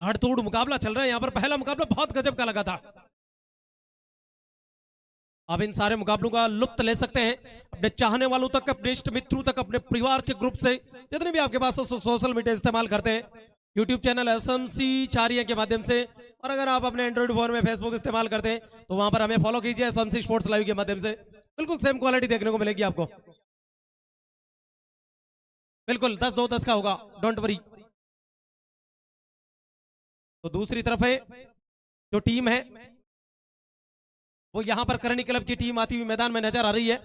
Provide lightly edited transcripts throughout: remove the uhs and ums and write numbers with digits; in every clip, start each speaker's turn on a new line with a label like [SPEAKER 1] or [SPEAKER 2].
[SPEAKER 1] हड़तोड़ मुकाबला चल रहा है यहाँ पर। पहला मुकाबला बहुत गजब का लगा था। आप इन सारे मुकाबलों का लुत्फ ले सकते हैं अपने चाहने वालों तक, अपने इष्ट मित्रों तक, अपने परिवार के ग्रुप से, जितने भी आपके पास सोशल मीडिया इस्तेमाल करते हैं, यूट्यूब चैनल एसएमसी चारिया के माध्यम से, और अगर आप अपने एंड्रॉइड फोन में फेसबुक इस्तेमाल करते हैं तो वहां पर हमें फॉलो कीजिए एसएमसी स्पोर्ट्स लाइव के माध्यम से। बिल्कुल सेम क्वालिटी देखने को मिलेगी आपको। बिल्कुल 10-2-10 का होगा, डोंट वरी। तो दूसरी तरफ है जो टीम है वो यहां पर करनी क्लब की टीम आती हुई मैदान में नजर आ रही है।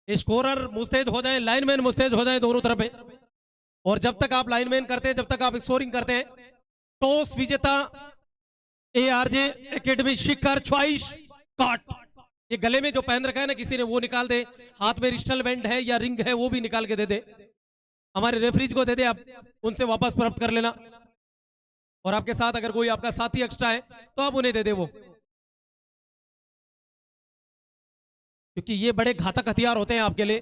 [SPEAKER 1] स्कोरर मुस्तैद हो जाए, लाइनमैन मुस्तैद हो जाए दोनों तरफ में। और जब तक आप लाइनमैन करते हैं, जब तक आप स्कोरिंग करते हैं, टॉस विजेता एआरजे एकेडमी शिखर च्वाइस काट, ये गले में जो पहन रखा है ना किसी ने, वो निकाल दे। हाथ में रिस्टल बैंड है या रिंग है वो भी निकाल के दे दे, हमारे रेफरीज को दे दे, आप उनसे वापस प्राप्त कर लेना। और आपके साथ अगर कोई आपका साथी एक्स्ट्रा है तो आप उन्हें दे दे वो, क्योंकि ये बड़े घातक हथियार होते हैं आपके लिए।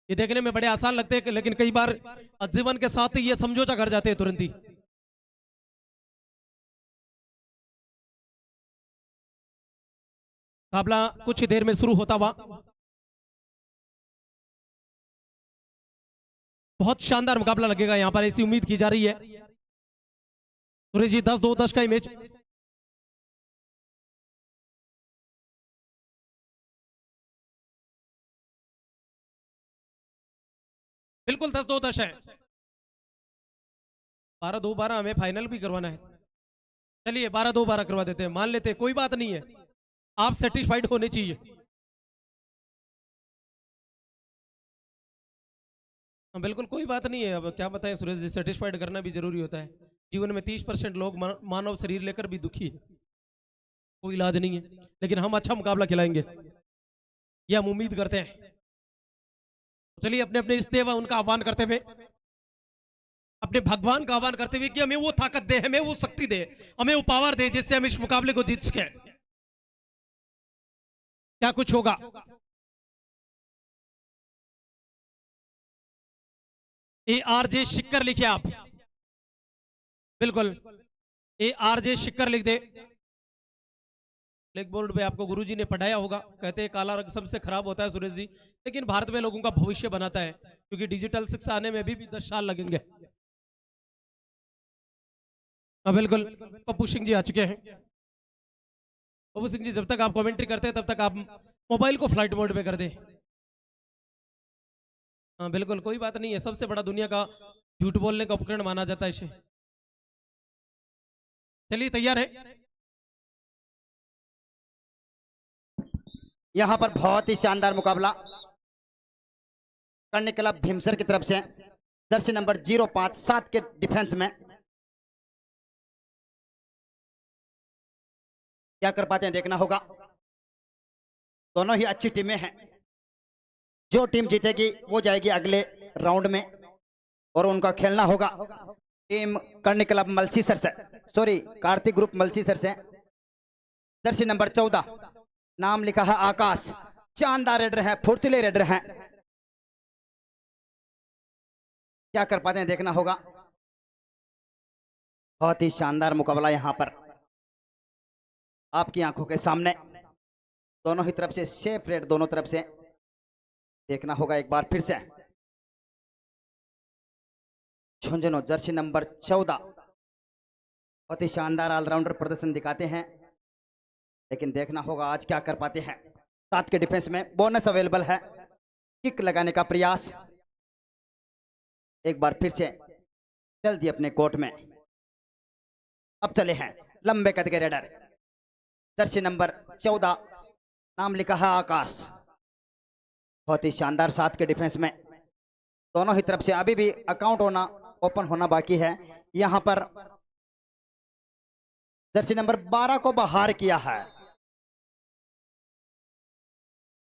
[SPEAKER 1] ये देखने में बड़े आसान लगते हैं लेकिन कई बार जीवन के साथ ये समझौता कर जाते हैं तुरंत ही। मुकाबला कुछ देर में शुरू होता हुआ। बहुत शानदार मुकाबला लगेगा यहां पर, ऐसी उम्मीद की जा रही है। सुरेश जी 10-2-10 का इमेज। बिल्कुल 10-2-10 है। 12-2-12 हमें फाइनल भी करवाना है। चलिए 12-2-12 करवा देते हैं, मान लेते हैं, कोई बात नहीं है, आप सेटिस्फाइड होने चाहिए। हाँ बिल्कुल कोई बात नहीं है। अब क्या बताएं सुरेश जी, सेटिस्फाइड करना भी जरूरी होता है। जीवन में 30% लोग मानव शरीर लेकर भी दुखी है, कोई इलाज नहीं है, लेकिन हम अच्छा मुकाबला खिलाएंगे ये हम उम्मीद करते हैं। तो चलिए अपने अपने इष्ट देव उनका आह्वान करते हुए, अपने भगवान का आह्वान करते हुए कि हमें वो ताकत दे, हमें वो शक्ति दे, हमें वो पावर दे जिससे हम इस मुकाबले को जीत सके। क्या कुछ होगा। ARJ शिक्कर लिखिए आप, बिल्कुल ARJ शिक्कर लिख दे। ब्लैक बोर्ड पे आपको गुरुजी ने पढ़ाया होगा, कहते हैं काला रंग सबसे खराब होता है सुरेश जी, लेकिन भारत में लोगों का भविष्य बनाता है, क्योंकि डिजिटल शिक्षा आने में भी 10 साल लगेंगे। हाँ बिल्कुल पप्पू सिंह जी आ चुके हैं। पप्पू सिंह जी जब तक आप कमेंट्री करते हैं तब तक आप मोबाइल को फ्लाइट मोड पे कर दें। हाँ बिल्कुल कोई बात नहीं है, सबसे बड़ा दुनिया का झूठ बोलने का उपकरण माना जाता है इसे। चलिए तैयार है।
[SPEAKER 2] यहां पर बहुत ही शानदार मुकाबला करने क्लब भीमसर की तरफ से जर्सी नंबर 057 के डिफेंस में क्या कर पाते हैं देखना होगा। दोनों ही अच्छी टीमें हैं, जो टीम जीतेगी वो जाएगी अगले राउंड में और उनका खेलना होगा टीम करने क्लब मलसीसर से, सॉरी कार्तिक ग्रुप मलसीसर से, जर्सी नंबर 14, नाम लिखा है आकाश। शानदार रेडर है, फुर्तीले रेडर हैं, क्या कर पाते हैं देखना होगा। बहुत ही शानदार मुकाबला यहां पर आपकी आंखों के सामने, दोनों ही तरफ से सेफ रेड, दोनों तरफ से देखना होगा एक बार फिर से। झुंझुनू जर्सी नंबर 14 बहुत ही शानदार ऑलराउंडर प्रदर्शन दिखाते हैं, लेकिन देखना होगा आज क्या कर पाते हैं। 7 के डिफेंस में बोनस अवेलेबल है, किक लगाने का प्रयास एक बार फिर से चल दिए अपने कोर्ट में। अब चले हैं लंबे कद के रेडर, जर्सी नंबर 14, नाम लिखा है आकाश। बहुत ही शानदार 7 के डिफेंस में, दोनों ही तरफ से अभी भी अकाउंट होना, ओपन होना बाकी है। यहां पर जर्सी नंबर 12 को बाहर किया है,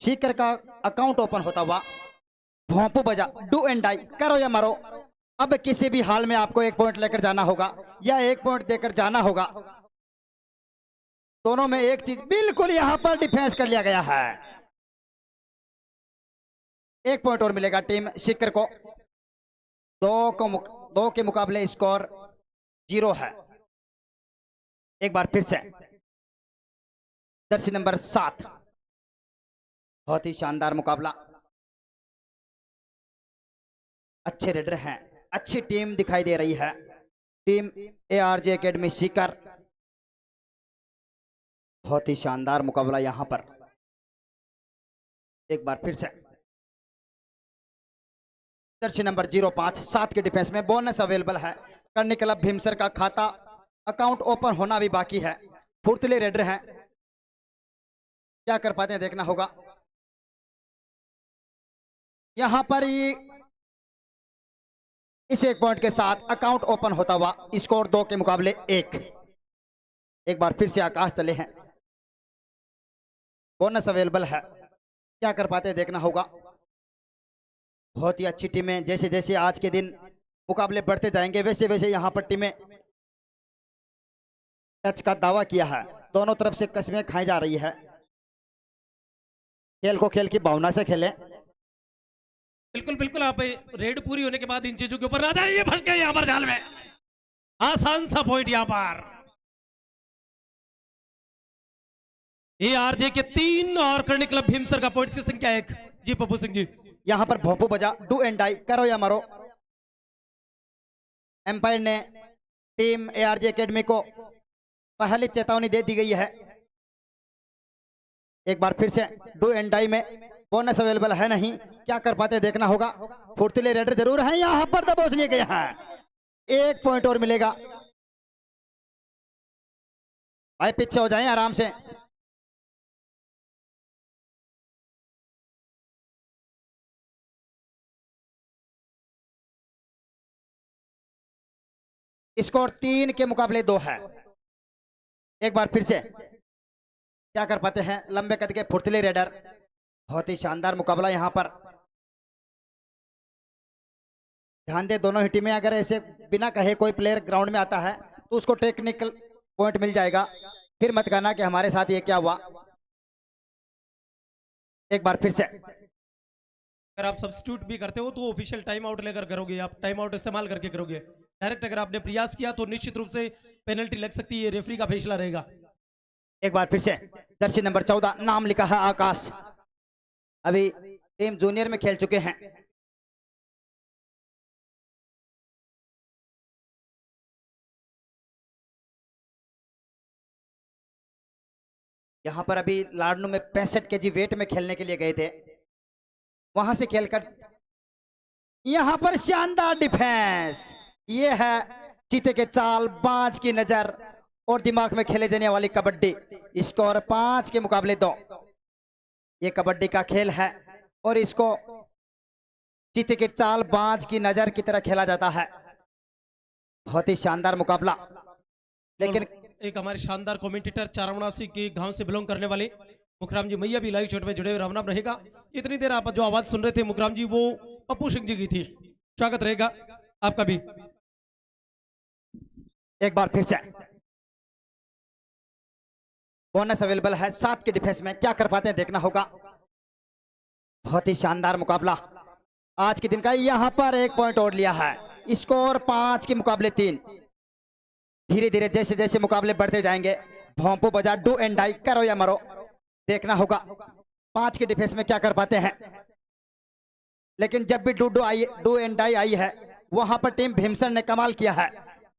[SPEAKER 2] सीकर का अकाउंट ओपन होता हुआ। भोंपू बजा, डू एंड डाई, करो या मरो। अब किसी भी हाल में आपको 1 पॉइंट लेकर जाना होगा या 1 पॉइंट देकर जाना होगा। दोनों में एक चीज बिल्कुल यहां पर डिफेंस कर लिया गया है। 1 पॉइंट और मिलेगा टीम शिखर को। दो के मुकाबले स्कोर 0 है। एक बार फिर से जर्सी नंबर 7, बहुत ही शानदार मुकाबला। अच्छे रेडर हैं, अच्छी टीम दिखाई दे रही है, टीम ARJ एकेडमी शिखर। बहुत ही शानदार मुकाबला यहां पर। एक बार फिर से जर्सी नंबर 05, 7 के डिफेंस में बोनस अवेलेबल है। करने क्लब भीमसर का खाता अकाउंट ओपन होना भी बाकी है। फुर्तीले रेडर हैं, क्या कर पाते हैं देखना होगा। यहां पर ही इस 1 पॉइंट के साथ अकाउंट ओपन होता हुआ स्कोर 2 के मुकाबले 1। एक बार फिर से आकाश चले हैं, बोनस अवेलेबल है, क्या कर पाते हैं देखना होगा। बहुत ही अच्छी टीमें, जैसे जैसे आज के दिन मुकाबले बढ़ते जाएंगे वैसे वैसे यहां पर टीमें टच का दावा किया है। दोनों तरफ से कस्में खाई जा रही है। खेल को खेल की भावना से खेलें।
[SPEAKER 1] बिल्कुल बिल्कुल, आप रेड पूरी होने के बाद इन चीजों के ऊपर आ जाइए। फंस गए यहाँ पर जाल में। आसान सा पॉइंट यहाँ पर। ARJ के 3 और करने क्लब भीमसर का पॉइंट्स की संख्या 1। जी पप्पू सिंह जी।
[SPEAKER 2] यहां पर भोंपू बजा, डू एंड डाई, करो या मरो। एम्पायर ने टीम ARJ एकेडमी को पहली चेतावनी दे दी गई है। एक बार फिर से डू एंड डाई में बोनस अवेलेबल है नहीं, क्या कर पाते देखना होगा। फुर्तीले रेडर जरूर हैं, यहां पर दबोच लिए गए हैं। 1 पॉइंट और मिलेगा। भाई पीछे हो जाएं आराम से। स्कोर 3 के मुकाबले 2 है। एक बार फिर से क्या कर पाते हैं लंबे कद के फुर्तीले रेडर। बहुत ही शानदार मुकाबला यहां पर। ध्यान दे, दोनों ही टीमें अगर ऐसे बिना कहे कोई प्लेयर ग्राउंड में आता है तो उसको टेक्निकल पॉइंट मिल जाएगा। फिर मत कहना कि हमारे साथ ये क्या हुआ। एक बार फिर से
[SPEAKER 1] अगर आप सब्स्टिट्यूट भी करते हो तो ऑफिशियल टाइम आउट लेकर करोगे, आप टाइम आउट इस्तेमाल करके करोगे। डायरेक्ट अगर आपने प्रयास किया तो निश्चित रूप से पेनल्टी लग सकती है, रेफरी का फैसला रहेगा।
[SPEAKER 2] एक बार फिर से जर्सी नंबर 14, नाम लिखा है आकाश, अभी टीम जूनियर में खेल चुके हैं। यहां पर अभी लाडनू में 65 केजी वेट में खेलने के लिए गए थे, वहां से खेलकर यहां पर शानदार डिफेंस। ये है चीते के चाल, बाज की नजर और दिमाग में खेले जाने वाली कबड्डी। स्कोर 5 के मुकाबले 2। ये कबड्डी का खेल है और इसको चीते के चाल, बाज की नजर की तरह खेला जाता है। बहुत ही शानदार मुकाबला। लेकिन
[SPEAKER 1] एक हमारे शानदार कमेंटेटर चारवनासी के गांव से बिलोंग करने वाले मुखराम जी मैया भी लाइव चैट में जुड़े हुए राम नाम रहेगा। इतनी देर आप जो आवाज सुन रहे थे मुखराम जी, वो पप्पू सिंह जी की थी। स्वागत रहेगा आपका भी।
[SPEAKER 2] एक बार फिर से बोनस अवेलेबल है 7 के डिफेंस में, क्या कर पाते हैं देखना होगा। बहुत ही शानदार मुकाबला आज के दिन का। यहां पर 1 पॉइंट और लिया है। स्कोर 5 के मुकाबले 3। धीरे धीरे जैसे जैसे मुकाबले बढ़ते जाएंगे, भोंपू बजा, डू एंड डाई, करो या मरो, देखना होगा 5 के डिफेंस में क्या कर पाते हैं। लेकिन जब भी डू एंड डाई आई है वहां पर टीम भीमसर ने कमाल किया है,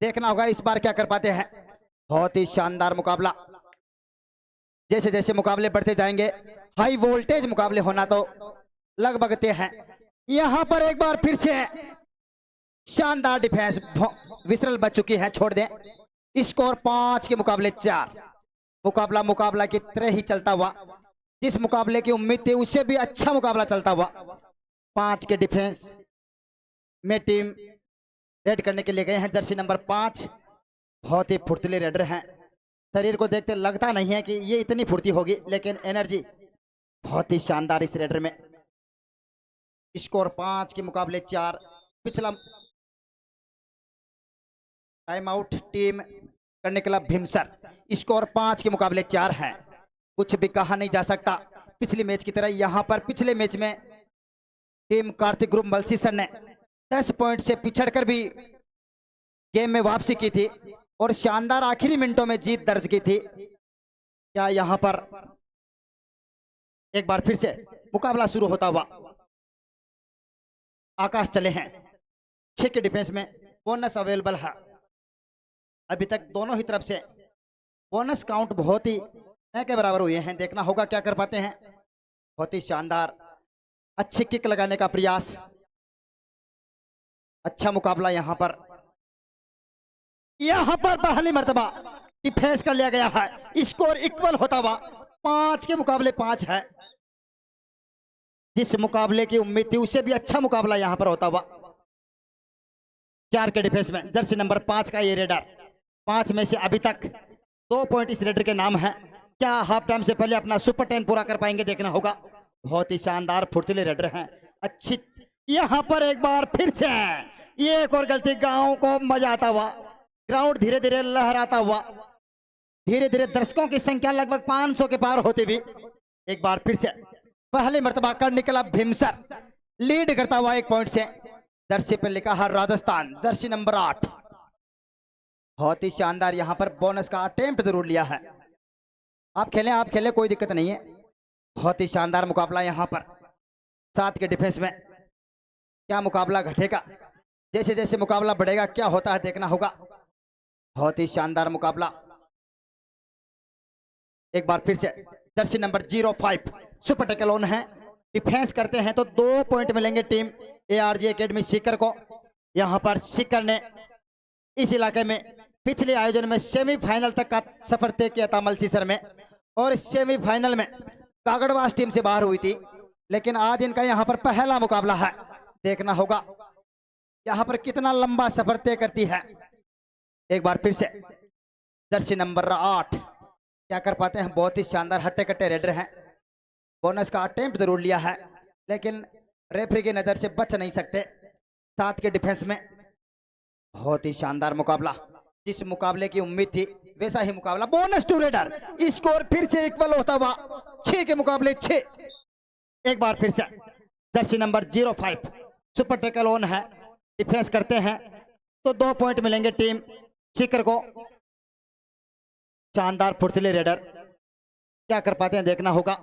[SPEAKER 2] देखना होगा इस बार क्या कर पाते हैं। बहुत ही शानदार मुकाबला। जैसे जैसे मुकाबले बढ़ते जाएंगे, हाई वोल्टेज मुकाबले होना तो लगभग तय है। यहां पर एक बार फिर से शानदार डिफेंस, विसरल बच चुकी है, छोड़ दें। स्कोर 5 के मुकाबले 4। मुकाबला की तरह ही चलता हुआ, जिस मुकाबले की उम्मीद थी उससे भी अच्छा मुकाबला चलता हुआ। 5 के डिफेंस में टीम रेड करने के लिए गए हैं। जर्सी नंबर 5 बहुत ही फुर्तीले रेडर हैं। शरीर को देखते लगता नहीं है कि ये इतनी फुर्ती होगी, लेकिन एनर्जी बहुत ही शानदार इस रेडर में। स्कोर 5 के मुकाबले 4। पिछला टाइम आउट टीम करने के लिए भीमसर। स्कोर 5 के मुकाबले 4 है। कुछ भी कहा नहीं जा सकता। पिछले मैच की तरह यहां पर पिछले मैच में टीम कार्तिक ग्रुप मलसीसर ने 10 पॉइंट से पिछड़कर भी गेम में वापसी की थी और शानदार आखिरी मिनटों में जीत दर्ज की थी। क्या यहां पर एक बार फिर से मुकाबला शुरू होता हुआ आकाश चले हैं। 6 के डिफेंस में बोनस अवेलेबल है। अभी तक दोनों ही तरफ से बोनस काउंट बहुत ही न के बराबर हुए हैं। देखना होगा क्या कर पाते हैं। बहुत ही शानदार अच्छी किक लगाने का प्रयास, अच्छा मुकाबला यहां पर पहली मर्तबा डिफेंस कर लिया गया है। स्कोर इक्वल होता हुआ 5 के मुकाबले 5 है। जिस मुकाबले की उम्मीद थी उससे भी अच्छा मुकाबला यहां पर होता हुआ। 4 के डिफेंस में जर्सी नंबर 5 का ये रेडर, 5 में से अभी तक 2 पॉइंट इस रेडर के नाम है। क्या हाफ टाइम से पहले अपना सुपर 10 पूरा कर पाएंगे, देखना होगा। बहुत ही शानदार फुर्तीले रेडर हैं। अच्छी यहां पर एक बार फिर से ये एक और गलती, गांव को मजा आता हुआ, ग्राउंड धीरे धीरे लहराता हुआ, धीरे धीरे दर्शकों की संख्या लगभग 500 के पार होती हुई एक बार फिर से पहली मर्तबा कर निकला भीमसर, लीड करता हुआ 1 पॉइंट से। जर्सी पर लिखा है राजस्थान, जर्सी नंबर 8। बहुत ही शानदार यहां पर बोनस का अटेम्प्ट जरूर लिया है। आप खेलें कोई दिक्कत नहीं है। बहुत ही शानदार मुकाबला यहां पर 7 के डिफेंस में। क्या मुकाबला घटेगा, जैसे जैसे मुकाबला बढ़ेगा क्या होता है देखना होगा। बहुत ही शानदार मुकाबला एक बार फिर से Jersey number 05 super tackle on है। डिफेंस करते हैं तो 2 पॉइंट मिलेंगे टीम ARG एकेडमी सीकर को। यहां पर सीकर ने इस इलाके में पिछले आयोजन में सेमीफाइनल तक का सफर तय किया था मलसीसर में, और सेमीफाइनल में कागड़वास टीम से बाहर हुई थी। लेकिन आज इनका यहां पर पहला मुकाबला है। देखना होगा यहां पर कितना लंबा सफर तय करती है। एक बार फिर से जर्सी नंबर 8 क्या कर पाते हैं। बहुत ही शानदार हट्टे कट्टे रेडर हैं। बोनस का अटेम्प्ट जरूर लिया है लेकिन रेफरी की नजर से बच नहीं सकते। 7 के डिफेंस में बहुत ही शानदार मुकाबला, जिस मुकाबले की उम्मीद थी वैसा ही मुकाबला। बोनस टू रेडर, स्कोर फिर से इक्वल होता हुआ 6 के मुकाबले 6। एक बार फिर से Jersey number 05 super tackle on है। डिफेंस करते हैं तो 2 पॉइंट मिलेंगे टीम सीकर को। शानदार फुर्तीले रेडर क्या कर पाते हैं देखना होगा।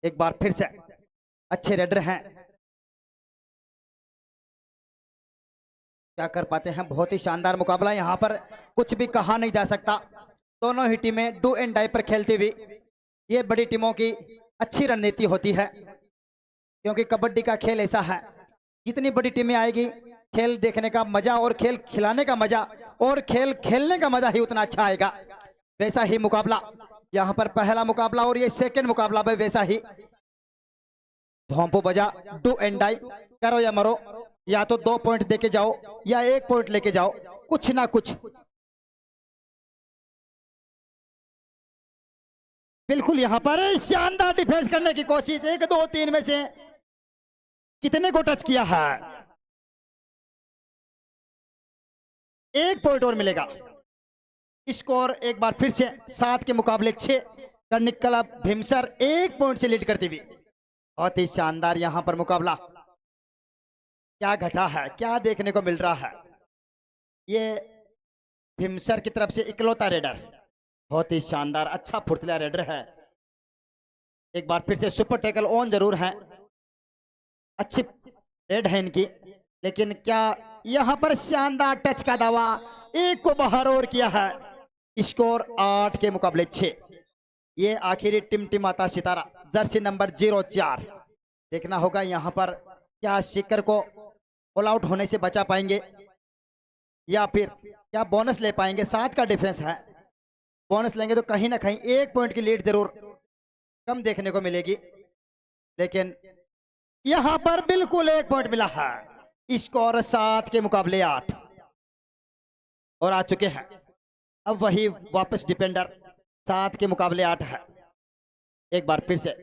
[SPEAKER 2] एक बार फिर से अच्छे रेडर हैं, क्या कर पाते हैं। बहुत ही शानदार मुकाबला यहां पर कुछ भी कहा नहीं जा सकता। दोनों ही टीमें डू एंड डाई पर खेलती हुई, ये बड़ी टीमों की अच्छी रणनीति होती है क्योंकि कबड्डी का खेल ऐसा है, जितनी बड़ी टीमें आएगी खेल देखने का मजा और खेल खिलाने का मजा और खेल खेलने का मजा ही उतना अच्छा आएगा। वैसा ही मुकाबला यहां पर पहला मुकाबला और ये सेकंड मुकाबला भी वैसा ही। भोंपू बजा, डू एंड डाई, करो या मरो, या तो 2 पॉइंट देके जाओ या 1 पॉइंट लेके जाओ, कुछ ना कुछ। बिल्कुल यहां पर शानदार डिफेंस करने की कोशिश। 1 2 3 में से कितने को टच किया है। 1 पॉइंट और मिलेगा। स्कोर एक बार फिर से 7 के मुकाबले 6 कर निकला भीमसर, 1 पॉइंट से लीड करती हुई। बहुत ही शानदार यहां पर मुकाबला। क्या घटा है, क्या देखने को मिल रहा है। ये भीमसर की तरफ से इकलौता रेडर, बहुत ही शानदार अच्छा फुर्तीला रेडर है। एक बार फिर से सुपर टैकल ऑन जरूर है, अच्छी रेड है इनकी, लेकिन क्या यहां पर शानदार टच का दावा, 1 को बाहर और किया है। स्कोर 8 के मुकाबले 6। ये आखिरी टिमटिमाता सितारा जर्सी नंबर 04। देखना होगा यहां पर क्या सीकर को ऑल आउट होने से बचा पाएंगे या फिर क्या बोनस ले पाएंगे। 7 का डिफेंस है, बोनस लेंगे तो कहीं ना कहीं 1 पॉइंट की लीड जरूर कम देखने को मिलेगी, लेकिन यहां पर बिल्कुल 1 पॉइंट मिला है। स्कोर 7 के मुकाबले 8 और आ चुके हैं। अब वही वापस डिपेंडर 7 के मुकाबले 8 है। एक बार फिर से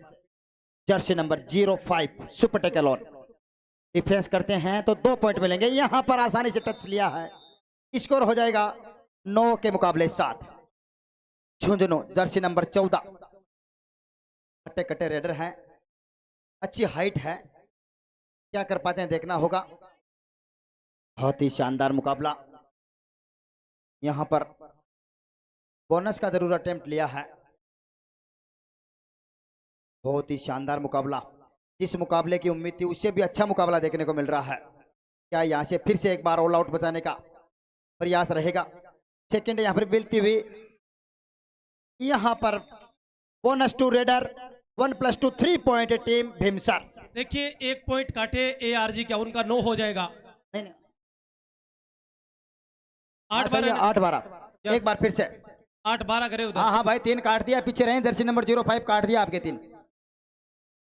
[SPEAKER 2] Jersey number 05 super tackle on. Defence करते हैं तो 2 पॉइंट मिलेंगे। यहां पर आसानी से टच लिया है, स्कोर हो जाएगा 9 के मुकाबले 7। झुंझुनू जर्सी नंबर 14 कट्टे कट्टे रेडर हैं, अच्छी हाइट है, क्या कर पाते हैं देखना होगा। बहुत ही शानदार मुकाबला। यहाँ पर बोनस का जरूर अटेम्प्ट लिया है। बहुत ही शानदार मुकाबला। जिस मुकाबले की उम्मीद थी उससे भी अच्छा मुकाबला देखने को मिल रहा है। क्या यहाँ से फिर से एक बार ऑल आउट बचाने का प्रयास रहेगा? सेकंड यहाँ पर मिलती हुई, यहाँ पर bonus two raider 1+2 3 point team Bhimsar.
[SPEAKER 1] देखिए 1 पॉइंट काटे ARG, क्या उनका नो हो जाएगा?
[SPEAKER 2] नहीं,
[SPEAKER 1] 8-12
[SPEAKER 2] 8-12 एक बार फिर से
[SPEAKER 1] 8-12 करे उधर।
[SPEAKER 2] हाँ हाँ भाई, 3 काट दिया, पीछे रहे। जर्सी नंबर 05 काट दिया आपके 3।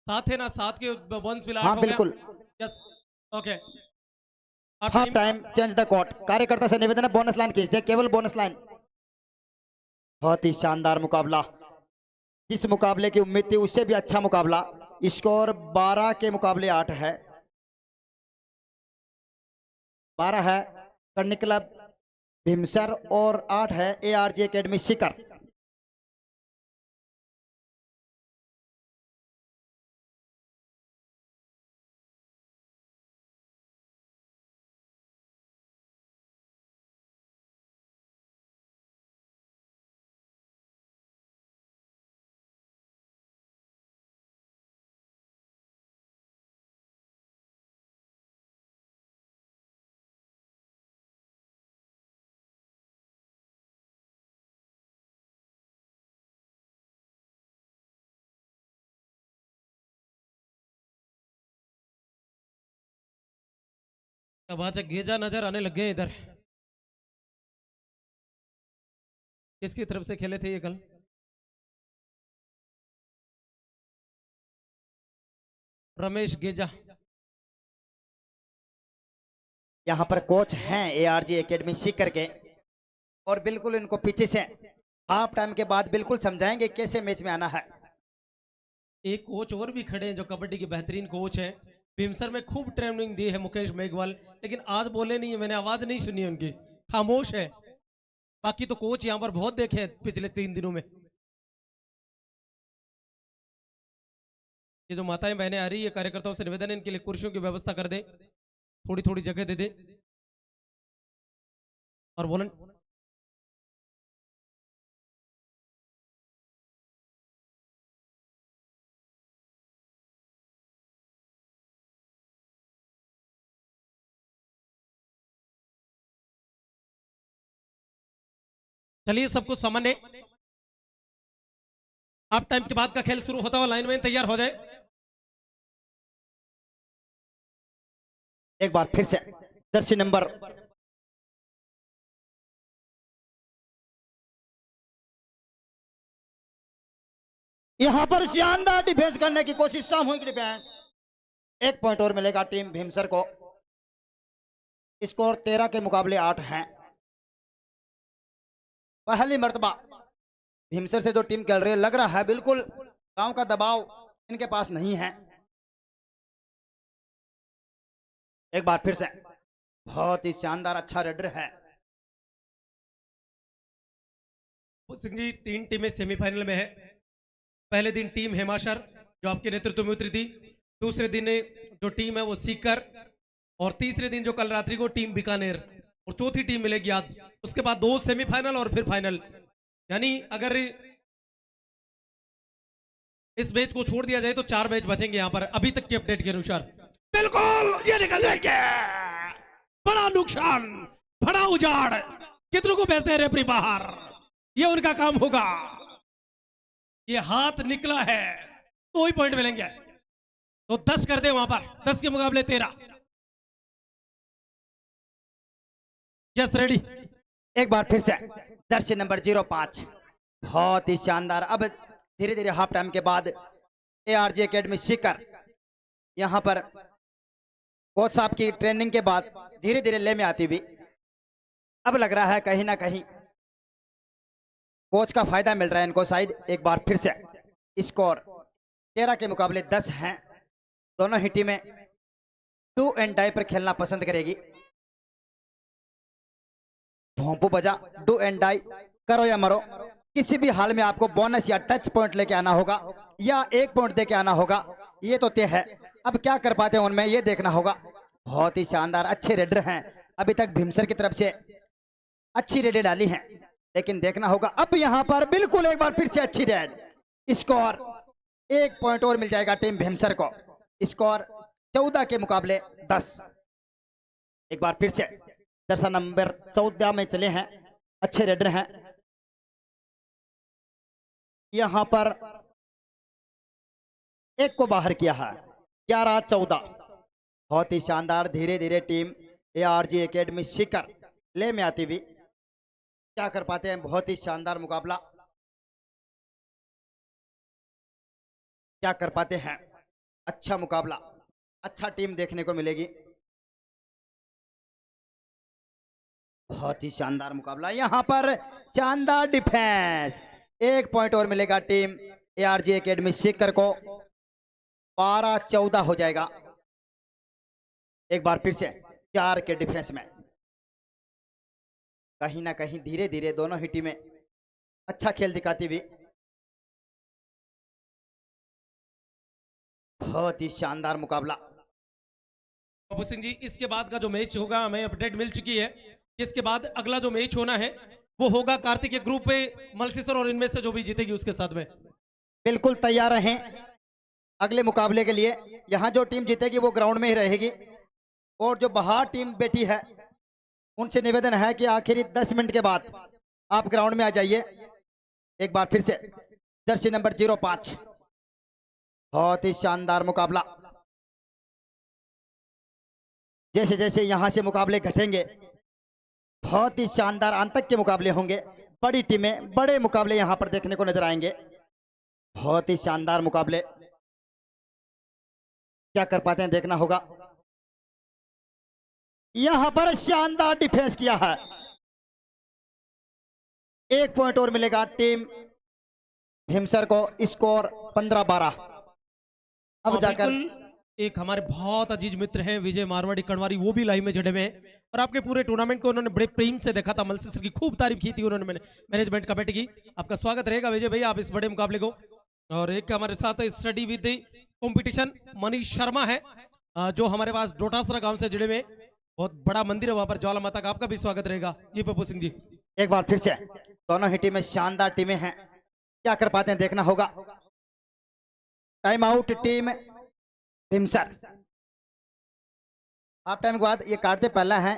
[SPEAKER 1] साथ है ना, 7 के वंश विलास
[SPEAKER 2] हाँ
[SPEAKER 1] हो गया।
[SPEAKER 2] बिल्कुल।
[SPEAKER 1] Yes okay.
[SPEAKER 2] Half time change the court. कार्यकर्ता से निवेदन है बोनस लाइन खींच दे, केवल बोनस लाइन। बहुत ही शानदार मुकाबला। जिस मुकाबले की उम्मीद थी उससे भी अच्छा मुकाबला। स्कोर 12 के मुकाबले 8 है। 12 है करनी क्लब भीमसर और 8 है ARG एकेडमी सीकर।
[SPEAKER 1] वहां से गेजा नजर आने लग गए इधर। किसकी तरफ से खेले थे ये कल? रमेश गेजा।
[SPEAKER 2] यहाँ पर कोच हैं ARG एकेडमी सीकर के, और बिल्कुल इनको पीछे से हाफ टाइम के बाद बिल्कुल समझाएंगे कैसे मैच में आना है।
[SPEAKER 1] एक कोच और भी खड़े हैं जो कबड्डी के बेहतरीन कोच हैं। भीमसर में खूब ट्रेनिंग दी है मुकेश मेघवाल, लेकिन आज बोले नहीं है, मैंने आवाज नहीं सुनी उनकी, खामोश है। बाकी तो कोच यहाँ पर बहुत देखे हैं पिछले 3 दिनों में। ये जो माताएं बहनें आ रही है, कार्यकर्ताओं से निवेदन है इनके लिए कुर्सियों की व्यवस्था कर दे, थोड़ी थोड़ी जगह दे दे। और बोलन चलिए सब कुछ सामान्य। हाफ टाइम के बाद का खेल शुरू होता हुआ लाइन में तैयार हो जाए।
[SPEAKER 2] एक बार फिर से जर्सी नंबर यहां पर शानदार डिफेंस करने की कोशिश, सामूहिक डिफेंस। 1 पॉइंट और मिलेगा टीम भीमसर को। स्कोर 13 के मुकाबले 8 हैं। पहली मर्तबा भीमसर से जो टीम खेल रही है, लग रहा है बिल्कुल गांव का दबाव इनके पास नहीं है। एक बार फिर से बहुत ही शानदार अच्छा रेडर है।
[SPEAKER 1] सिंह जी 3 टीमें सेमीफाइनल में है। पहले दिन टीम हेमाशर जो आपके नेतृत्व में उतरी थी, दूसरे दिन जो टीम है वो सीकर, और तीसरे दिन जो कल रात्रि को टीम बीकानेर, और चौथी टीम मिलेगी आज। उसके बाद 2 सेमीफाइनल और फिर फाइनल। यानी अगर इस मैच को छोड़ दिया जाए तो 4 मैच बचेंगे यहाँ पर अभी तक की अपडेट के अनुसार। बिल्कुल ये निकल जाएंगे। बड़ा नुकसान, बड़ा उजाड़, कितनों को भेजते हैं रेफरी बाहर, ये उनका काम होगा। ये हाथ निकला है तो ही पॉइंट मिलेंगे, तो 10 कर दे वहां पर, 10 के मुकाबले 13। Yes ready.
[SPEAKER 2] एक बार फिर से जर्सी नंबर 05 बहुत ही शानदार। अब धीरे धीरे हाफ टाइम के बाद ARG एकेडमी सीकर यहां पर कोच साहब की ट्रेनिंग के बाद धीरे धीरे ले में आती हुई, अब लग रहा है कहीं ना कहीं कोच का फायदा मिल रहा है इनको शायद। एक बार फिर से स्कोर 13 के मुकाबले 10 हैं। दोनों ही टीमें डू एंड डाई पर खेलना पसंद करेगी। भोंपू बजा, डू एंड डाई, करो या मरो। किसी भी हाल में आपको बोनस या टच पॉइंट लेके आना होगा, या 1 पॉइंट देके आना होगा। ये तो तय है। अब क्या कर पाते हैं उनमें ये देखना होगा। बहुत ही शानदार अच्छे रेडर हैं। अभी तक भीमसर की तरफ से अच्छी रेडें डाली हैं, लेकिन देखना होगा। अब यहाँ पर बिल्कुल एक बार फिर से अच्छी रेड। स्कोर 1 पॉइंट और मिल जाएगा टीम भीमसर को। स्कोर 14 के मुकाबले 10। एक बार फिर से दर्शन नंबर 14 में चले हैं। अच्छे रेडर हैं। यहां पर एक को बाहर किया है। 11-14। बहुत ही शानदार धीरे धीरे टीम ARG एकेडमी शिखर ले में आती हुई क्या कर पाते हैं। बहुत ही शानदार मुकाबला क्या कर पाते हैं। अच्छा मुकाबला, अच्छा टीम देखने को मिलेगी। बहुत ही शानदार मुकाबला। यहां पर शानदार डिफेंस। 1 पॉइंट और मिलेगा टीम ARG एकेडमी शिखर को। 12-14 हो जाएगा। एक बार फिर से 4 के डिफेंस में कहीं ना कहीं धीरे धीरे दोनों ही टीमें अच्छा खेल दिखाती हुई। बहुत ही शानदार मुकाबला।
[SPEAKER 1] बाबू सिंह जी, इसके बाद का जो मैच होगा हमें अपडेट मिल चुकी है। इसके बाद अगला जो मैच होना है वो होगा कार्तिक के ग्रुप पे मलसीसर, और इनमें से जो भी जीतेगी उसके साथ में।
[SPEAKER 2] बिल्कुल तैयार रहें अगले मुकाबले के लिए। यहां जो टीम जीतेगी वो ग्राउंड में ही रहेगी, और जो बाहर टीम बैठी है उनसे निवेदन है कि आखिरी 10 मिनट के बाद आप ग्राउंड में आ जाइए। एक बार फिर से जर्सी नंबर 05। बहुत ही शानदार मुकाबला। जैसे जैसे यहां से मुकाबले घटेंगे बहुत ही शानदार अंतक के मुकाबले होंगे। बड़ी टीमें बड़े मुकाबले यहां पर देखने को नजर आएंगे। बहुत ही शानदार मुकाबले क्या कर पाते हैं देखना होगा। यहां पर शानदार डिफेंस किया है। 1 पॉइंट और मिलेगा टीम भीमसर को। स्कोर 15-12। अब जाकर
[SPEAKER 1] एक हमारे बहुत अजीज मित्र हैं विजय मारवाड़ी कड़वारी, वो भी लाइव में जुड़े हुए हैं और आपके पूरे टूर्नामेंट को उन्होंने बड़े प्रेम से देखा था। मलसीसर की खूब तारीफ की थी उन्होंने, मैनेजमेंट कमेटी की। आपका स्वागत रहेगा विजय भाई आप इस बड़े मुकाबले को। और एक हमारे साथ study with competition Manish Sharma है, जो हमारे पास डोटासरा गांव से जुड़े हुए। बहुत बड़ा मंदिर है वहां पर ज्वाला माता का। आपका भी स्वागत रहेगा जी पप्पू सिंह जी।
[SPEAKER 2] एक बार फिर से दोनों ही टीमें शानदार टीमें हैं। क्या कर पाते हैं देखना होगा। Time out team Bhimsar. Half time के बाद ये काटते पहला है।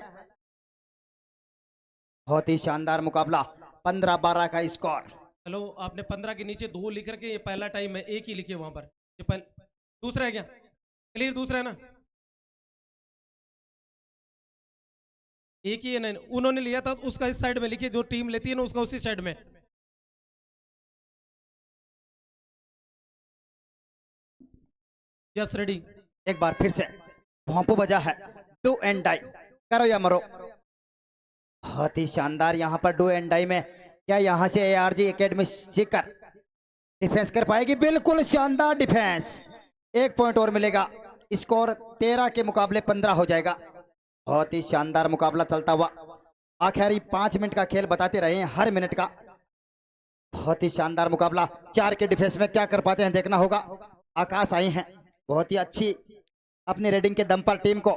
[SPEAKER 2] बहुत ही शानदार मुकाबला। 15-12 का स्कोर।
[SPEAKER 1] हेलो, आपने 15 के नीचे 2 लिख करके ये पहला टाइम है, एक ही लिखे वहां पर। ये दूसरा है क्या? क्लियर, दूसरा है ना? एक ही है ना? उन्होंने लिया था उसका इस साइड में लिखिए, जो टीम लेती है ना उसका उसी साइड में। Yes ready.
[SPEAKER 2] एक बार फिर से भोंपू बजा है। डू एंड डाई, करो या मरो। बहुत ही शानदार यहाँ पर डू एंड डाई में क्या यहाँ से ARG एकेडमी शिखर डिफेंस कर पाएगी। बिल्कुल शानदार डिफेंस। 1 पॉइंट और मिलेगा। स्कोर 13 के मुकाबले 15 हो जाएगा। बहुत ही शानदार मुकाबला चलता हुआ। आखिरी 5 मिनट का खेल बताते रहे हैं हर मिनट का। बहुत ही शानदार मुकाबला। 4 के डिफेंस में क्या कर पाते हैं देखना होगा। आकाश आई हैं, बहुत ही अच्छी अपनी रेडिंग के दम पर टीम को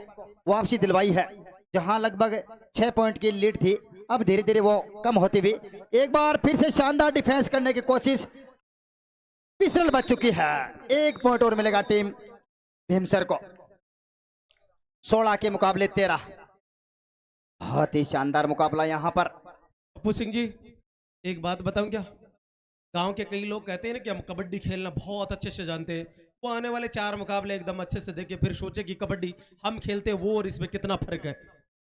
[SPEAKER 2] वापसी दिलवाई है। जहां लगभग 6 पॉइंट की लीड थी, अब धीरे धीरे वो कम होती हुई। एक बार फिर से शानदार डिफेंस करने की कोशिश पिछल बच चुकी है। 1 पॉइंट और मिलेगा टीम भीमसर को। 16 के मुकाबले 13। बहुत ही शानदार मुकाबला यहाँ पर।
[SPEAKER 1] पप्पू सिंह जी, एक बात बताऊं क्या? गांव के कई लोग कहते हैं ना कि हम कबड्डी खेलना बहुत अच्छे से जानते हैं। वो आने वाले 4 मुकाबले एकदम अच्छे से देखे, फिर सोचे कि कबड्डी हम खेलते हैं वो और इसमें कितना फर्क है।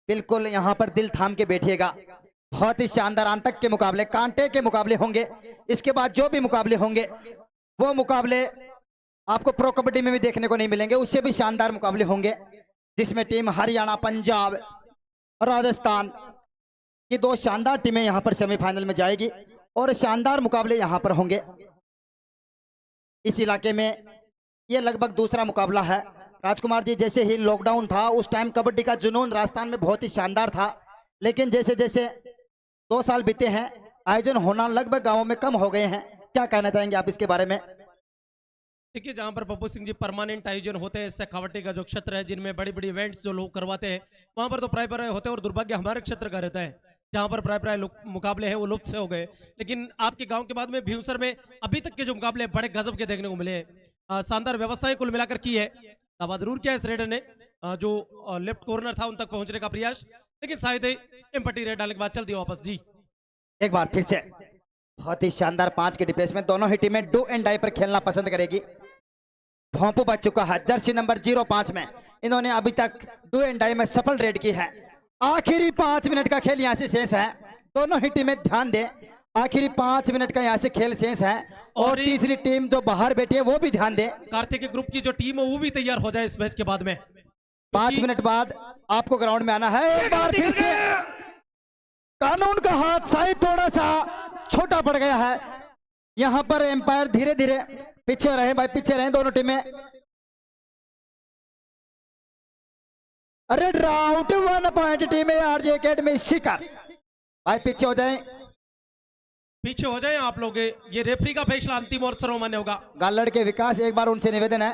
[SPEAKER 2] बिल्कुल यहाँ पर दिल थाम के बैठिएगा। बहुत ही शानदार अंतक के मुकाबले, कांटे के मुकाबले होंगे। इसके बाद जो भी मुकाबले होंगे वो मुकाबले आपको प्रो कबड्डी में भी देखने को नहीं मिलेंगे। उससे भी शानदार मुकाबले होंगे, जिसमें टीम हरियाणा, पंजाब, राजस्थान की 2 शानदार टीमें यहाँ पर सेमीफाइनल में जाएगी और शानदार मुकाबले यहाँ पर होंगे। इस इलाके में ये लगभग दूसरा मुकाबला है। राजकुमार जी, जैसे ही लॉकडाउन था उस टाइम कबड्डी का जुनून राजस्थान में बहुत ही शानदार था, लेकिन जैसे जैसे 2 साल बीते हैं आयोजन होना लगभग गांवों में कम हो गए हैं। क्या कहना चाहेंगे आप इसके बारे में?
[SPEAKER 1] देखिए जहां पर पप्पू सिंह जी परमानेंट आयोजन होते हैं शेखावटी का जो क्षेत्र है जिनमें बड़ी बड़ी इवेंट्स जो लोग करवाते हैं वहां पर तो प्राय प्राय होते हैं और दुर्भाग्य हमारे क्षेत्र का रहता है जहां पर प्राय प्राय मुकाबले हैं वो लुप्त से हो गए। लेकिन आपके गांव के बाद में भीमसर में अभी तक के जो मुकाबले बड़े गजब के देखने को मिले हैं। शानदार व्यवस्थाएं कुल मिलाकर की है। दावा जरूर किया इस रेडर ने जो लेफ्ट कॉर्नर था उन तक पहुंचने का प्रयास, लेकिन शायद एम्पटी रेड डालने के बाद चल दिया वापस जी।
[SPEAKER 2] एक बार फिर से बहुत ही शानदार 5 के डिफेंस में दोनों ही टीमें डू एंड डाई पर खेलना पसंद करेगी। भोंपू बच चुका है जर्सी नंबर 05 में, इन्होंने अभी तक डू एंड डाई में सफल रेड की है। आखिरी 5 मिनट का खेल यहाँ से शेष है, दोनों ही टीमें ध्यान दें, आखिरी 5 मिनट का यहाँ से खेल शेष है। और तीसरी टीम जो बाहर बैठी है वो भी ध्यान दे,
[SPEAKER 1] कार्तिक के ग्रुप की जो टीम है वो भी तैयार हो जाए इस मैच के बाद में।
[SPEAKER 2] 5 मिनट बाद आपको ग्राउंड में आना है। एक बार फिर से कानून का हाथ शायद थोड़ा सा छोटा पड़ गया है, यहां पर एम्पायर धीरे धीरे पीछे रहे भाई, पीछे रहे दोनों टीमें। रेड राउट 1 पॉइंट टीम आरजे एकेडमी शिकार, भाई पीछे हो जाए,
[SPEAKER 1] पीछे हो जाए आप लोग। ये रेफरी का फैसला अंतिम और सर्वमान्य होगा।
[SPEAKER 2] गालड़ के विकास एक बार उनसे निवेदन है,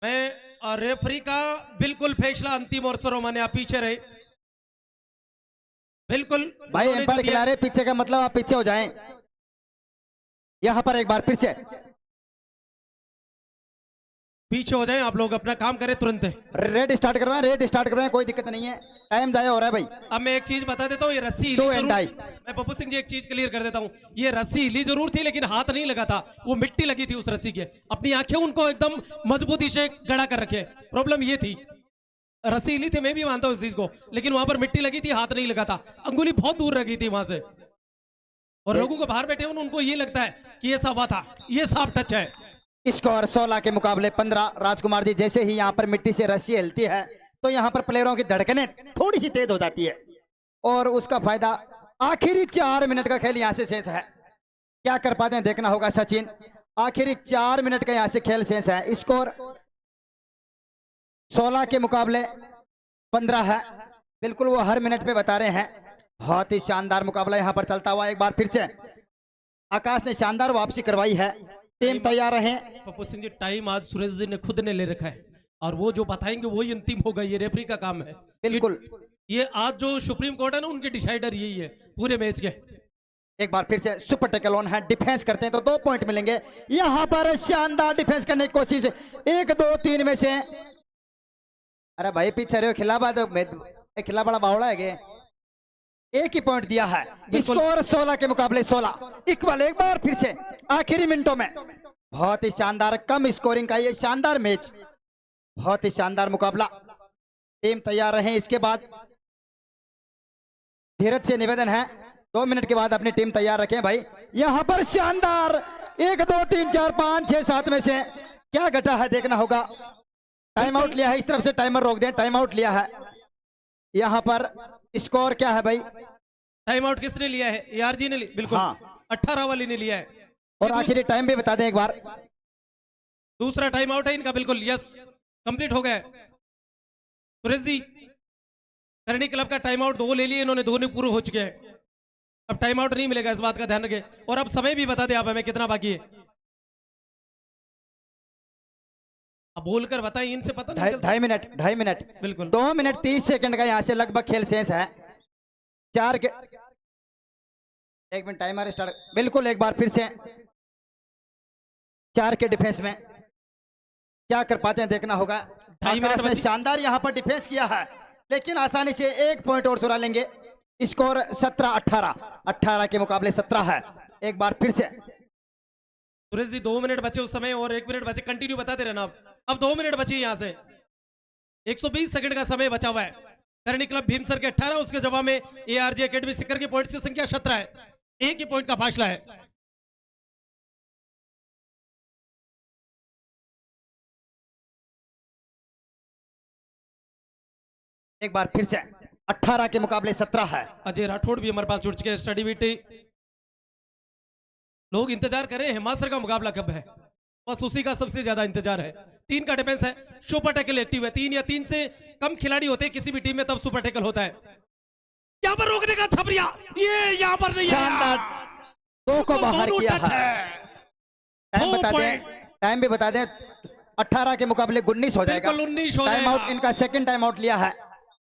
[SPEAKER 1] मैं रेफरी का बिल्कुल फैसला अंतिम और सर्वमान्य, आप पीछे रहे बिल्कुल
[SPEAKER 2] भाई। एम्पायर खिला रहे पीछे का मतलब आप पीछे हो जाएं। यहां पर एक बार फिर से
[SPEAKER 1] पीछे हो जाएं आप लोग, अपना काम करें तुरंत।
[SPEAKER 2] रेड स्टार्ट करवाएं, रेड स्टार्ट करवाएं, कोई दिक्कत नहीं है, टाइम जाया हो रहा है भाई।
[SPEAKER 1] अब मैं एक चीज बता देता हूँ, ये रस्सी हिली जरूर, मैं पप्पू सिंह जी एक चीज क्लियर कर देता हूँ, ये रस्सी हिली जरूर थी लेकिन हाथ नहीं लगा था, वो मिट्टी लगी थी उस रस्सी के। अपनी आंखें उनको एकदम मजबूती से गड़ा कर रखे, प्रॉब्लम ये थी। रस्सी हिली थी मैं भी मानता हूँ इस चीज को, लेकिन वहां पर मिट्टी लगी थी, हाथ नहीं लगा था, अंगुली बहुत दूर रखी थी वहां से। और लोगों को बाहर बैठे उनको ये लगता है कि ये साफ था, ये साफ टच है।
[SPEAKER 2] स्कोर 16 के मुकाबले 15। राजकुमार जी जैसे ही यहाँ पर मिट्टी से रस्सी हिलती है तो यहाँ पर प्लेयरों की धड़कनें थोड़ी सी तेज हो जाती है और उसका फायदा आखिरी 4 मिनट का खेल यहाँ से शेष है, क्या कर पाते हैं देखना होगा सचिन। आखिरी 4 मिनट का यहाँ से खेल शेष है, स्कोर 16 के मुकाबले 15 है, बिल्कुल वो हर मिनट पे बता रहे हैं। बहुत ही शानदार मुकाबला यहाँ पर चलता हुआ, एक बार फिर से आकाश ने शानदार वापसी करवाई है, टीम तैयार रहे।
[SPEAKER 1] पप्पू सिंह जी टाइम आज सुरेश जी ने खुद ने ले रखा है और वो जो बताएंगे वही अंतिम होगा, ये रेफरी का काम है
[SPEAKER 2] बिल्कुल।
[SPEAKER 1] ये आज जो सुप्रीम कोर्ट है ना उनके डिसाइडर यही है पूरे मैच के।
[SPEAKER 2] एक बार फिर से सुपर टैकल ऑन है, डिफेंस करते हैं तो 2 पॉइंट मिलेंगे। यहाँ पर शानदार डिफेंस करने की कोशिश, 1 2 3 में से, अरे भाई पीछे रहे हो, खिलाफा तो खिला बड़ा बावड़ा है, एक ही पॉइंट दिया है। स्कोर 16 के मुकाबले 16 इक्वल। एक बार फिर से आखिरी मिनटों में बहुत ही शानदार कम स्कोरिंग का ये शानदार मैच, बहुत ही शानदार मुकाबला, टीम तैयार रहे। इसके बाद धीरज से निवेदन है 2 मिनट के बाद अपनी टीम तैयार रखें भाई। यहां पर शानदार 1 2 3 4 5 6 7 में से क्या घटा है देखना होगा। टाइम आउट लिया है, इस तरफ से टाइमर रोक दें, टाइम आउट लिया है। यहां पर स्कोर क्या है भाई?
[SPEAKER 1] टाइम आउट किसने लिया है? एआरजी ने बिल्कुल, हाँ 18 वाली ने लिया है।
[SPEAKER 2] और आखिरी टाइम भी बता दें एक बार।
[SPEAKER 1] दूसरा टाइम आउट है इनका, बिल्कुल यस कंप्लीट हो गया। सुरेश जी करनी क्लब का टाइम आउट 2 ले लिए इन्होंने, 2 पूरे हो चुके हैं, अब टाइम आउट नहीं मिलेगा, इस बात का ध्यान रखें। और अब समय भी बता दें आप हमें कितना बाकी है, अब बोलकर बताएं, इनसे पता नहीं चलता।
[SPEAKER 2] 2.5 मिनट
[SPEAKER 1] बिल्कुल,
[SPEAKER 2] 2 मिनट 30 सेकंड का यहाँ से लगभग खेल शेष है। 4 के 1 मिनट टाइमर स्टार्ट, बिल्कुल। एक बार फिर से 4 के डिफेंस में क्या कर पाते हैं देखना होगा। आकाश ने शानदार यहाँ पर डिफेंस किया है लेकिन आसानी से 1 पॉइंट और चुरा लेंगे। स्कोर 17-18 के मुकाबले 17 है। एक बार फिर से
[SPEAKER 1] सुरेश जी 2 मिनट बचे उस समय और 1 मिनट बचे, कंटिन्यू बताते रहना। अब 2 मिनट बची यहाँ से, 120 सेकंड का समय बचा हुआ है। करनी क्लब भीमसर के 18, उसके जवाब में एआरजे एकेडमी सिक्कर के पॉइंट्स की संख्या 17 है, 1 ही पॉइंट का फासला है।
[SPEAKER 2] एक बार फिर से 18 के मुकाबले 17 है।
[SPEAKER 1] अजय राठौड़ भी हमारे पास जुड़ चुके हैं। स्टडी बीटी लोग इंतजार कर रहे हैं, मास्टर का मुकाबला कब है, बस उसी का सबसे ज्यादा इंतजार है। 3 का डिफेंस है, सुपर टैकल एक्टिव है, 3 या 3 से कम खिलाड़ी होते हैं किसी भी टीम में तब सुपर टैकल होता है। यहाँ पर रोकने का छपरिया, ये यहाँ पर नहीं,
[SPEAKER 2] शानदार 2 को बाहर किया है। टाइम बता दें, टाइम भी बता दें, 18 के मुकाबले 19 हो जाएगा।
[SPEAKER 1] बिल्कुल 19 हो
[SPEAKER 2] टाइम आउट
[SPEAKER 1] जाएगा।
[SPEAKER 2] इनका सेकंड टाइम आउट लिया है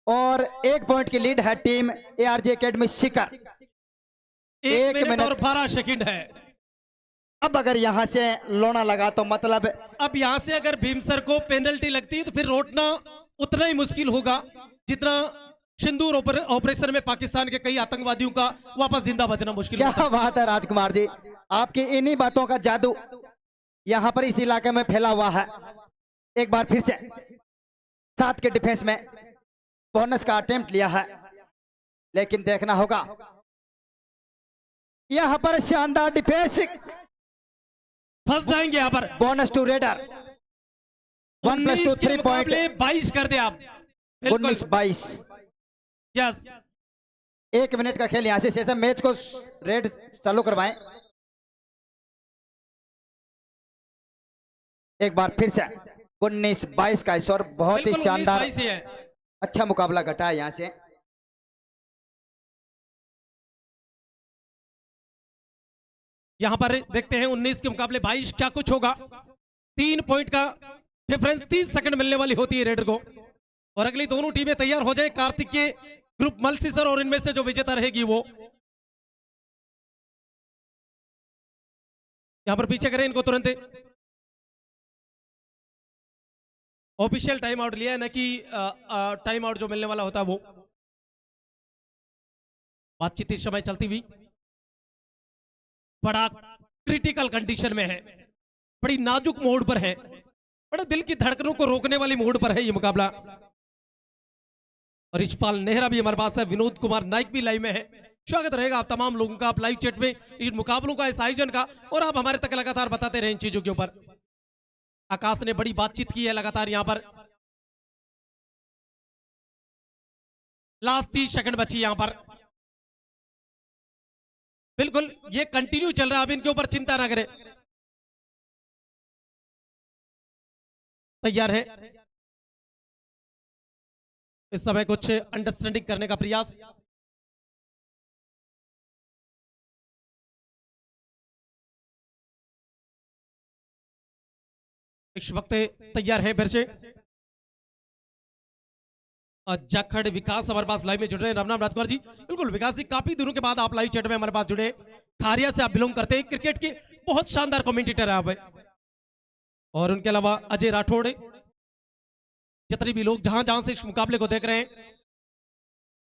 [SPEAKER 2] और 1 पॉइंट की लीड है टीम एआरजे एकेडमी शिखर।
[SPEAKER 1] 1 मिनट और 12 सेकंड है।
[SPEAKER 2] अब अगर यहां से लोना लगा तो मतलब
[SPEAKER 1] अब यहां से अगर भीमसर को पेनल्टी लगती है तो फिर रोटना उतना ही मुश्किल होगा जितना सिंदूर ऑपरेशन में पाकिस्तान के कई आतंकवादियों का वापस जिंदा बचना मुश्किल
[SPEAKER 2] क्या
[SPEAKER 1] होगा।
[SPEAKER 2] बात है राजकुमार जी, आपकी इन्हीं बातों का जादू यहां पर इस इलाके में फैला हुआ है। एक बार फिर से 7 के डिफेंस में बोनस का अटेम्प्ट लिया है, लेकिन देखना होगा यहां पर शानदार डिफेंस,
[SPEAKER 1] फंस जाएंगे यहां पर।
[SPEAKER 2] बोनस टू रेडर 1+2 3 पॉइंट
[SPEAKER 1] 22 कर दे आप।
[SPEAKER 2] 19-22।
[SPEAKER 1] यस
[SPEAKER 2] 1 मिनट का खेल यहां से शेषम मैच को रेड चालू करवाएं। एक बार फिर से 19-22 का स्कोर, बहुत ही शानदार
[SPEAKER 1] 19-22 ही है।
[SPEAKER 2] अच्छा मुकाबला घटा है यहां से।
[SPEAKER 1] यहां पर देखते हैं 19 के मुकाबले 22 क्या कुछ होगा। 3 पॉइंट का डिफरेंस 30 सेकंड मिलने वाली होती है रेडर को। और अगली दोनों टीमें तैयार हो जाए, कार्तिक के ग्रुप मल्सीसर और इनमें से जो विजेता रहेगी वो। यहां पर पीछे करें इनको तुरंत। ऑफिशियल टाइम आउट लिया है, न कि टाइम आउट जो मिलने वाला होता है वो। बातचीत इस समय चलती हुई बड़ा क्रिटिकल कंडीशन में है, बड़ी नाजुक मोड पर है, बड़ा दिल की धड़कनों को रोकने वाली मोड पर है ये मुकाबला। और रिशपाल नेहरा भी हमारे पास है, विनोद कुमार नाइक भी लाइव में है। स्वागत रहेगा आप तमाम लोगों का, आप लाइव चैट में इन मुकाबलों का, इस आयोजन का, और आप हमारे तक लगातार बताते रहे इन चीजों के ऊपर। आकाश ने बड़ी बातचीत की है लगातार यहां पर। लास्ट 30 सेकंड बची यहां पर। बिल्कुल ये कंटिन्यू चल रहा है, अब इनके ऊपर चिंता ना करें। तैयार है इस समय कुछ अंडरस्टैंडिंग करने का प्रयास। इस वक्त तैयार है फिर से जाखड़ विकास हमारे पास लाइव में जुड़ रहे हैं। राम राम राजकुमार जी। बिल्कुल विकास जी, काफी दिनों के बाद आप लाइव चैट में हमारे पास जुड़े। खारिया से आप बिलोंग करते हैं, क्रिकेट के बहुत शानदार कमेंटेटर है आप। और उनके अलावा अजय राठौड़, जितने भी लोग जहां जहां से इस मुकाबले को देख रहे हैं,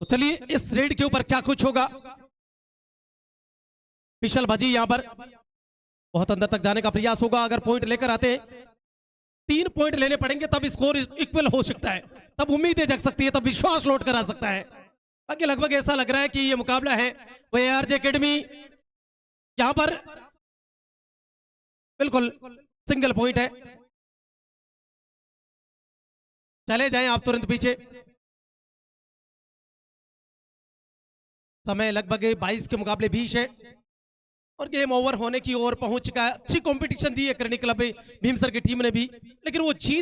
[SPEAKER 1] तो चलिए इस रेड के ऊपर क्या कुछ होगा। विशाल भाजी यहां पर बहुत अंदर तक जाने का प्रयास होगा। अगर पॉइंट लेकर आते हैं, 3 पॉइंट लेने पड़ेंगे तब स्कोर इक्वल हो सकता है, तब उम्मीदें जग सकती है, तब विश्वास लौट कर आ सकता है। बाकी लगभग ऐसा लग रहा है कि ये मुकाबला है वो एआरजे एकेडमी यहां पर बिल्कुल सिंगल पॉइंट है। चले जाएं आप तुरंत पीछे। समय लगभग 22 के मुकाबले 20 है और गेम ओवर होने की ओर पहुंच चुका है। अच्छी कंपटीशन दी है करनी क्लब में भीमसर की टीम ने भी, लेकिन वो जीत